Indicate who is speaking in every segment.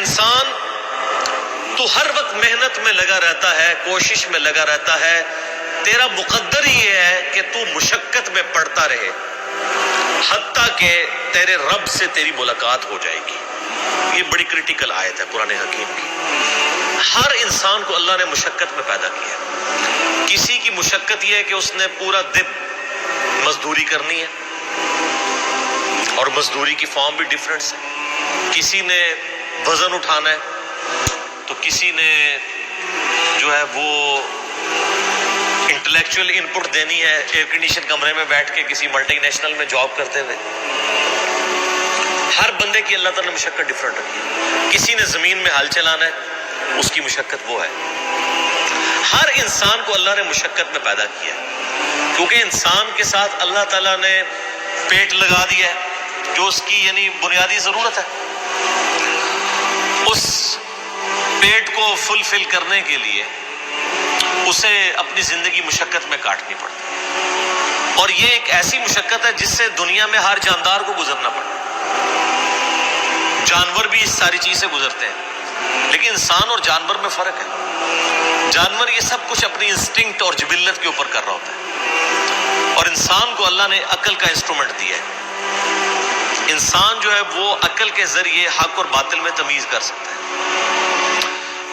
Speaker 1: انسان تو ہر وقت محنت میں لگا رہتا ہے، کوشش میں لگا رہتا ہے، تیرا مقدر یہ ہے کہ تو مشقت میں پڑتا رہے حتیٰ کہ تیرے رب سے تیری ملاقات ہو جائے گی۔ یہ بڑی کریٹیکل آیت ہے قرآن حکیم کی۔ ہر انسان کو اللہ نے مشقت میں پیدا کیا۔ کسی کی مشقت یہ ہے کہ اس نے پورا دن مزدوری کرنی ہے، اور مزدوری کی فارم بھی ڈیفرنٹس ہے۔ کسی نے وزن اٹھانا ہے، تو کسی نے جو ہے وہ انٹلیکچوئل ان پٹ دینی ہے ایئر کنڈیشن کمرے میں بیٹھ کے کسی ملٹی نیشنل میں جاب کرتے ہوئے۔ ہر بندے کی اللہ تعالیٰ نے مشقت ڈفرینٹ رکھی ہے۔ کسی نے زمین میں ہل چلانا ہے، اس کی مشقت وہ ہے۔ ہر انسان کو اللہ نے مشقت میں پیدا کیا ہے، کیونکہ انسان کے ساتھ اللہ تعالیٰ نے پیٹ لگا دیا ہے جو اس کی یعنی بنیادی ضرورت ہے۔ اس پیٹ کو فلفل کرنے کے لیے اسے اپنی زندگی مشقت میں کاٹنی پڑتی ہے، اور یہ ایک ایسی مشقت ہے جس سے دنیا میں ہر جاندار کو گزرنا پڑتا ہے۔ جانور بھی اس ساری چیز سے گزرتے ہیں، لیکن انسان اور جانور میں فرق ہے۔ جانور یہ سب کچھ اپنی انسٹنکٹ اور جبلت کے اوپر کر رہا ہوتا ہے، اور انسان کو اللہ نے عقل کا انسٹرومنٹ دیا ہے۔ انسان جو ہے وہ عقل کے ذریعے حق اور باطل میں تمیز کر سکتا ہے۔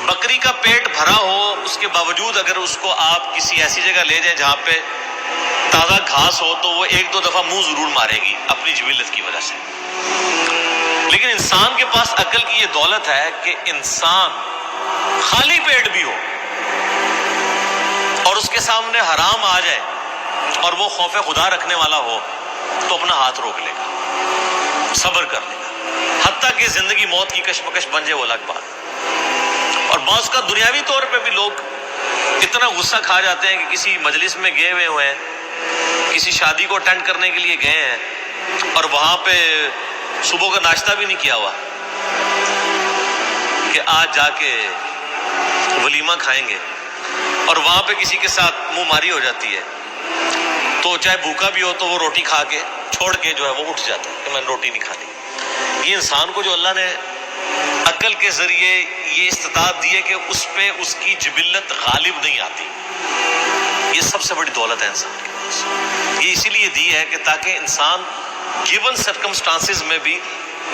Speaker 1: بکری کا پیٹ بھرا ہو، اس کے باوجود اگر اس کو آپ کسی ایسی جگہ لے جائیں جہاں پہ تازہ گھاس ہو تو وہ ایک دو دفعہ منہ ضرور مارے گی اپنی جبلت کی وجہ سے۔ لیکن انسان کے پاس عقل کی یہ دولت ہے کہ انسان خالی پیٹ بھی ہو اور اس کے سامنے حرام آ جائے اور وہ خوف خدا رکھنے والا ہو تو اپنا ہاتھ روک لے گا، صبر کر لے گا، حتیٰ کہ زندگی موت کی کشمکش بن جائے وہ الگ بات۔ اور بعض کا دنیاوی طور پہ بھی لوگ اتنا غصہ کھا جاتے ہیں کہ کسی مجلس میں گئے ہوئے ہیں، کسی شادی کو اٹینڈ کرنے کے لیے گئے ہیں، اور وہاں پہ صبح کا ناشتہ بھی نہیں کیا ہوا کہ آج جا کے ولیمہ کھائیں گے، اور وہاں پہ کسی کے ساتھ منہ ماری ہو جاتی ہے تو چاہے بھوکا بھی ہو تو وہ روٹی کھا کے چھوڑ کے جو ہے وہ اٹھ جاتا ہے کہ میں نے روٹی نہیں کھانی۔ یہ انسان کو جو اللہ نے عقل کے ذریعے یہ استطاعت دی ہے کہ اس پہ اس کی جبلت غالب نہیں آتی، یہ سب سے بڑی دولت ہے انسان کے پاس۔ یہ اسی لیے دی ہے کہ تاکہ انسان گیون سرکمسٹانسز میں بھی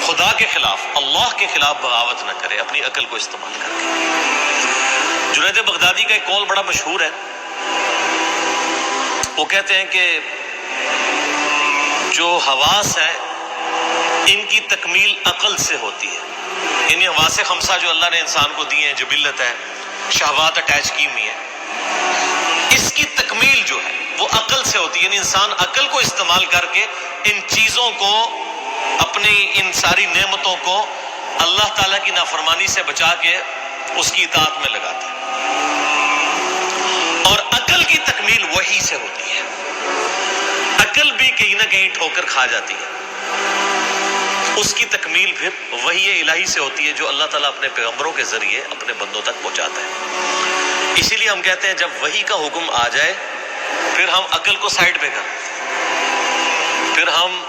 Speaker 1: خدا کے خلاف، اللہ کے خلاف بغاوت نہ کرے، اپنی عقل کو استعمال کر کے۔ جنید بغدادی کا ایک قول بڑا مشہور ہے، وہ کہتے ہیں کہ جو حواس ہیں ان کی تکمیل عقل سے ہوتی ہے، یعنی حواس خمسہ جو اللہ نے انسان کو دی ہیں، جبلت ہے، شہوات اٹیچ کی ہوئی ہیں، اس کی تکمیل جو ہے وہ عقل سے ہوتی ہے، یعنی انسان عقل کو استعمال کر کے ان چیزوں کو، اپنی ان ساری نعمتوں کو اللہ تعالیٰ کی نافرمانی سے بچا کے اس کی اطاعت میں لگاتا ہے۔ اور عقل کی تکمیل وحی سے ہوتی ہے۔ عقل بھی کہیں نہ کہیں ٹھوکر کھا جاتی ہے، اس کی تکمیل پھر وحی الہی سے ہوتی ہے جو اللہ تعالیٰ اپنے پیغمبروں کے ذریعے اپنے بندوں تک پہنچاتا ہے۔ اسی لیے ہم کہتے ہیں جب وحی کا حکم آ جائے پھر ہم عقل کو سائڈ پہ کر دیتے ہیں، پھر ہم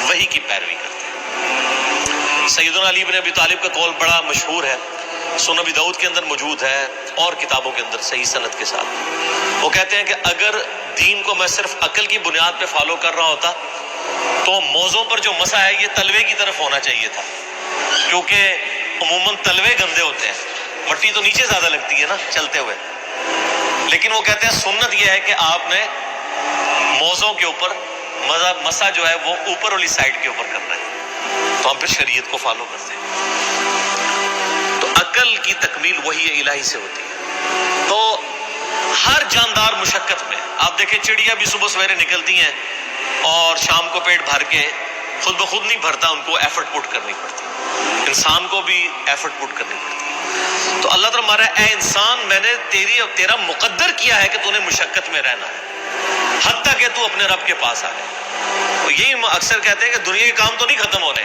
Speaker 1: وحی کی پیروی کرتے ہیں۔ سیدنا علی بن ابی طالب کا قول بڑا مشہور ہے، سنن ابی داؤد کے اندر موجود ہے اور کتابوں کے اندر صحیح سند کے ساتھ۔ وہ کہتے ہیں کہ اگر دین کو میں صرف عقل کی بنیاد پہ فالو کر رہا ہوتا تو موضوع پر جو مسا ہے یہ تلوے کی طرف ہونا چاہیے تھا، کیونکہ عموماً تلوے گندے ہوتے ہیں، مٹی تو نیچے زیادہ لگتی ہے نا چلتے ہوئے، لیکن وہ کہتے ہیں سنت یہ ہے کہ آپ نے موضوع کے اوپر مسا جو ہے وہ اوپر والی سائڈ کے اوپر کرنا ہے، تو ہم پھر شریعت کو فالو کرتے ہیں۔ تو عقل کی تکمیل وحی الہی سے ہوتی ہے۔ تو ہر جاندار مشقت میں، آپ دیکھیں چڑیا بھی صبح سویرے نکلتی ہیں اور شام کو پیٹ بھر کے خود بخود نہیں بھرتا، ان کو ایفرٹ پٹ کرنی پڑتی، انسان کو بھی ایفرٹ پٹ کرنی پڑتی۔ تو اللہ تعالیٰ ہمارا اے انسان میں نے تیرا مقدر کیا ہے کہ تو نے مشقت میں رہنا ہے حتیٰ کہ تو اپنے رب کے پاس آ جائے۔ یہی اکثر کہتے ہیں کہ دنیا کے کام تو نہیں ختم ہو رہے،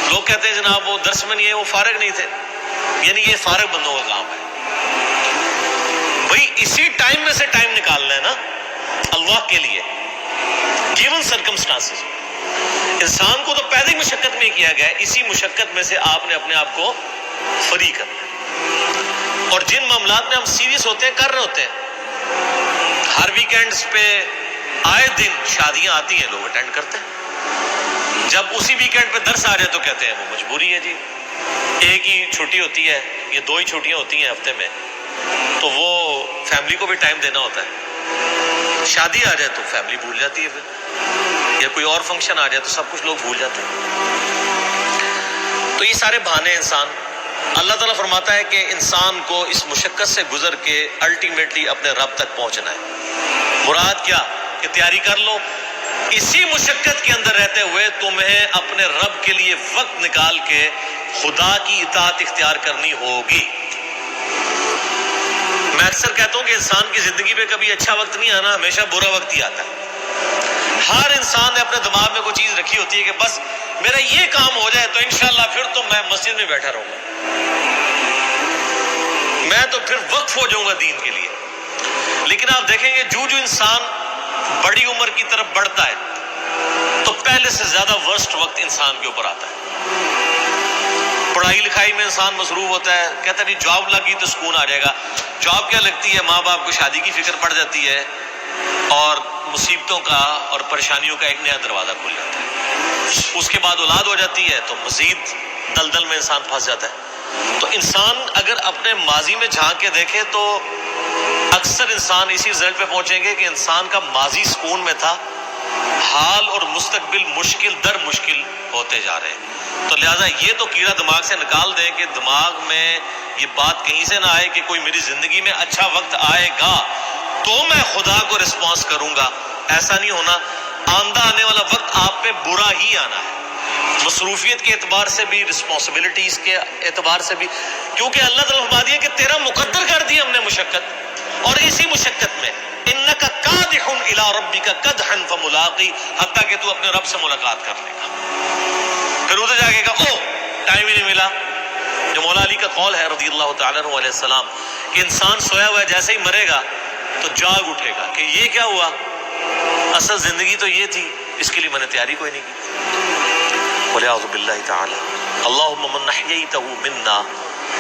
Speaker 1: لوگ کہتے ہیں جناب وہ درس میں نہیں ہے، وہ فارغ نہیں تھے، یعنی یہ فارغ بندوں کا کام ہے۔ بھئی اسی ٹائم میں سے ٹائم نکالنا ہے نا اللہ کے لیے، گیون سرکمسٹانسز۔ انسان کو تو پیدا ہی مشقت میں کیا گیا ہے، اسی مشقت میں سے آپ نے اپنے آپ کو فری کرنا ہے. اور جن معاملات میں ہم سیریس ہوتے ہیں کر رہے ہوتے ہیں، ہر ویکینڈز پہ آئے دن شادیاں آتی ہیں، لوگ اٹینڈ کرتے ہیں. جب اسی ویکینڈ پہ درس آ جائے تو کہتے ہیں وہ مجبوری ہے جی، ایک ہی چھٹی ہوتی ہے، یہ 2 ہی چھٹیاں ہوتی ہیں ہفتے میں، تو وہ فیملی کو بھی ٹائم دینا ہوتا ہے. شادی آ جائے تو فیملی بھول جاتی ہے، پھر یا کوئی اور فنکشن آ جائے تو سب کچھ لوگ بھول جاتے ہیں. تو یہ سارے بہانے انسان، اللہ تعالیٰ فرماتا ہے کہ انسان کو اس مشقت سے گزر کے الٹیمیٹلی اپنے رب تک پہنچنا ہے. مراد کیا کہ تیاری کر لو، اسی مشقت کے اندر رہتے ہوئے تمہیں اپنے رب کے لیے وقت نکال کے خدا کی اطاعت اختیار کرنی ہوگی. میں اکثر کہتا ہوں کہ انسان کی زندگی میں کبھی اچھا وقت نہیں آنا، ہمیشہ برا وقت ہی آتا ہے. ہر انسان نے اپنے دماغ میں کوئی چیز رکھی ہوتی ہے کہ بس میرا یہ کام ہو جائے تو انشاءاللہ پھر تو میں مسجد میں بیٹھا رہوں گا، میں تو پھر وقف ہو جاؤں گا دین کے لیے. لیکن آپ دیکھیں گے جو انسان بڑی عمر کی طرف بڑھتا ہے تو پہلے سے زیادہ ورسٹ وقت انسان کے اوپر آتا ہے. پڑھائی لکھائی میں انسان مصروف ہوتا ہے، کہتا ہے نہیں جاب لگی تو سکون آ جائے گا. جاب کیا لگتی ہے، ماں باپ کو شادی کی فکر پڑ جاتی ہے اور مصیبتوں کا اور پریشانیوں کا ایک نیا دروازہ کھل جاتا ہے. اس کے بعد اولاد ہو جاتی ہے تو مزید دلدل میں انسان پھنس جاتا ہے. تو انسان اگر اپنے ماضی میں جھانک کے دیکھے تو اکثر انسان اسی رزلٹ پہ پہنچیں گے کہ انسان کا ماضی سکون میں تھا، حال اور مستقبل مشکل در مشکل ہوتے جا رہے ہیں. تو لہٰذا یہ تو کیڑا دماغ سے نکال دیں کہ دماغ میں یہ بات کہیں سے نہ آئے کہ کوئی میری زندگی میں اچھا وقت آئے گا تو میں خدا کو رسپانس کروں گا. ایسا نہیں ہونا. آندہ آنے والا وقت آپ پہ برا ہی آنا ہے، مصروفیت کے اعتبار سے بھی، رسپانسبلٹیز کے اعتبار سے بھی، کیونکہ اللہ تعالیٰ فرما دیا کہ تیرا مقدر کر دی ہم نے مشقت، اور اسی مشقت میں انک کادح الی ربک کدحا فملاقی، حتیٰ کہ تو اپنے رب سے ملاقات کر لے گا. پھر ادھر جا کے کہا ٹائم ہی نہیں ملا. جو مولا علی کا قول ہے رضی اللہ تعالیٰ عنہ علیہ السلام کہ انسان سویا ہوا ہے، جیسے ہی مرے گا تو جاگ اٹھے گا کہ یہ کیا ہوا، اصل زندگی تو یہ تھی، اس کے لیے میں نے تیاری کوئی نہیں کی. وَلِعَوْذُ بِاللَّهِ تَعَالَى اللَّهُمَّ مَنْ أَحْيَيْتَهُ مِنَّا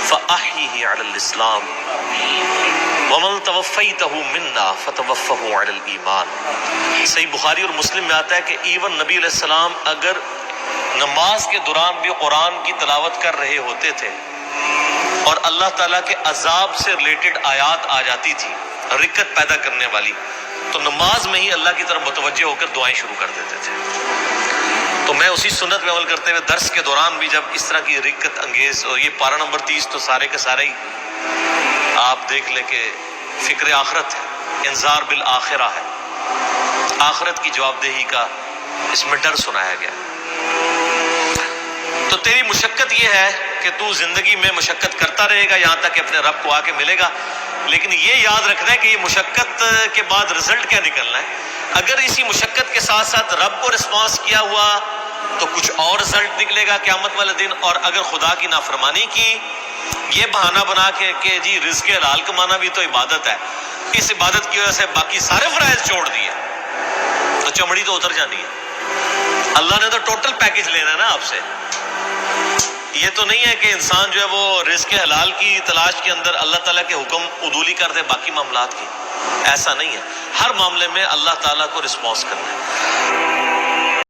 Speaker 1: فَأَحْيِهِ عَلَى الْإِسْلَامِ وَمَنْ تَوَفَّيْتَهُ مِنَّا فَتَوَفَّهُ عَلَى الْإِيمَانِ. صحیح بخاری اور مسلم میں آتا ہے کہ ایون نبی علیہ السلام اگر نماز کے دوران بھی قرآن کی تلاوت کر رہے ہوتے تھے اور اللہ تعالیٰ کے عذاب سے ریلیٹڈ آیات آ جاتی تھی رکت پیدا کرنے والی، تو نماز میں ہی اللہ کی طرف متوجہ ہو کر دعائیں شروع کر دیتے تھے. تو میں اسی سنت میں عمل کرتے ہوئے درس کے دوران بھی جب اس طرح کی رکت انگیز، اور یہ پارہ نمبر 30 تو سارے کے سارے ہی آپ دیکھ لیں کہ فکر آخرت ہے، انذار بالآخرہ ہے، آخرت کی جواب دہی کا اس میں ڈر سنایا گیا. تو تیری مشقت یہ ہے کہ تو زندگی میں مشقت کرتا رہے گا یہاں تک کہ اپنے رب کو آ کے ملے گا. لیکن یہ یاد رکھنا ہے کہ یہ مشقت کے بعد رزلٹ کیا نکلنا ہے. اگر اسی مشقت کے ساتھ ساتھ رب کو رسپانس کیا ہوا تو کچھ اور رزلٹ نکلے گا قیامت والے دن. اور اگر خدا کی نافرمانی کی، یہ بہانہ بنا کے کہ جی رزق حلال کمانا بھی تو عبادت ہے، اس عبادت کی وجہ سے باقی سارے فرائض چھوڑ دیے، تو چمڑی تو اتر جانی ہے. اللہ نے تو ٹوٹل پیکج لینا ہے نا آپ سے. یہ تو نہیں ہے کہ انسان جو ہے وہ رزق حلال کی تلاش کے اندر اللہ تعالیٰ کے حکم عدولی کر دے باقی معاملات کی. ایسا نہیں ہے. ہر معاملے میں اللہ تعالیٰ کو رسپانس کرنا ہے.